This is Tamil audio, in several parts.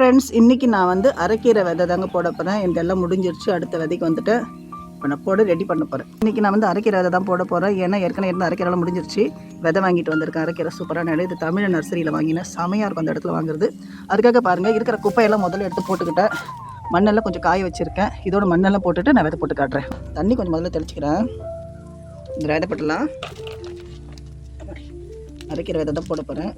ஃப்ரெண்ட்ஸ், இன்றைக்கி நான் வந்து அரைக்கீரை விதை தாங்க போட போகிறேன். இதெல்லாம் முடிஞ்சிருச்சு. அடுத்த விதைக்கு வந்துட்டு இப்போ நான் போட ரெடி பண்ண போகிறேன். இன்றைக்கி நான் வந்து அரைக்கீரை விதை தான் போட போகிறேன். ஏன்னா ஏற்கனவே இருந்த அரைக்கீரைலாம் முடிஞ்சிருச்சு. விதை வாங்கிட்டு வந்திருக்கேன். அரைக்கீரை சூப்பரான இடம். இது தமிழ் நர்சரியில் வாங்கினேன். செமையாக இருக்கும் அந்த இடத்துல வாங்குறது. அதுக்காக பாருங்கள், இருக்கிற குப்பையெல்லாம் முதல்ல எடுத்து போட்டுக்கிட்டேன். மண்ணெல்லாம் கொஞ்சம் காய வச்சுருக்கேன். இதோட மண்ணெல்லாம் போட்டுட்டு நான் விதை போட்டு காட்டுறேன். தண்ணி கொஞ்சம் முதல்ல தெளிச்சிக்கிறேன். இந்த விதை போட்டுடலாம். அரைக்கீரை விதை தான் போட போகிறேன்.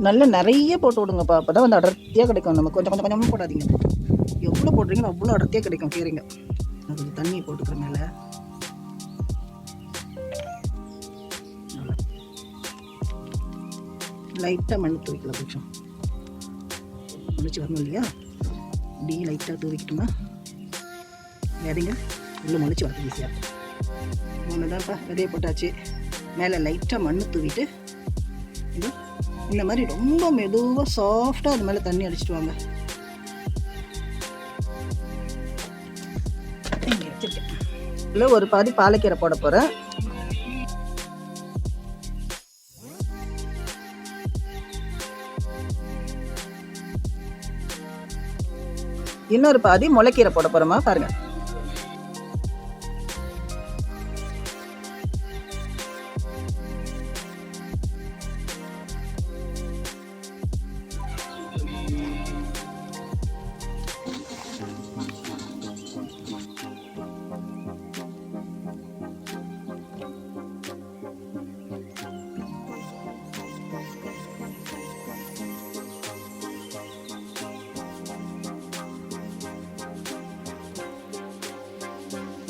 நல்லா நிறைய போட்டு விடுங்கப்பா, அப்போ தான் வந்து அடர்த்தியாக கிடைக்கும். நம்ம கொஞ்சம் கொஞ்சம் கொஞ்சமாக போடாதீங்க. எவ்வளோ போடுறீங்களோ அவ்வளோ அடர்த்தியாக கிடைக்கும் கீரைங்க. நான் கொஞ்சம் தண்ணியை போட்டுக்கிறேன் மேலே. லைட்டாக மண் தூவிக்கலாம். கொஞ்சம் முளைச்சி வரணும் இல்லையா? இப்படி லைட்டாக தூவிக்கிட்டோம்னா விதைங்க உள்ளே முளைச்சி வரது ஈஸியாக இருக்கும். ஒன்றுதான்ப்பா, விதையை போட்டாச்சு. மேலே லைட்டாக மண் தூவிட்டு இது இந்த மாதிரி ரொம்ப மெதுவாக சாஃப்டாக அது மேலே தண்ணி அடிச்சிட்டு வாங்க. இங்கே வச்சுருக்கேன். இல்லை, ஒரு பாதி பாலக்கீரை போட போகிறேன். இன்னொரு பாதி முளைக்கீரை போட போகிறோமா பாருங்கள்.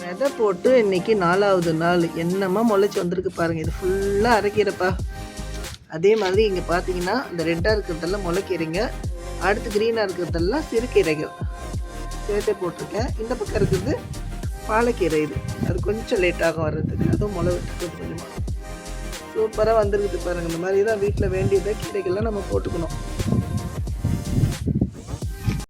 விதை போட்டு இன்றைக்கி 4வது நாள். என்னம்மா முளைச்சி வந்திருக்கு பாருங்கள். இது ஃபுல்லாக அரைக்கீரைப்பா. அதே மாதிரி இங்கே பார்த்தீங்கன்னா இந்த ரெட்டாக இருக்கிறதெல்லாம் முளைக்கீரைங்க. அடுத்து க்ரீனாக இருக்கிறதெல்லாம் சிறுகீரைகள் சேர்த்தே போட்டிருக்கேன். இந்த பக்கம் இருக்கிறது பாலக்கீரை. இது அது கொஞ்சம் லேட்டாகும் வர்றதுக்கு. அதுவும் முளை விட்டுருக்கு கொஞ்சமாக. சூப்பராக வந்துருக்குது பாருங்கள். இந்த மாதிரி தான் வீட்டில் வேண்டியதை கீரைகள்லாம் நம்ம போட்டுக்கணும்.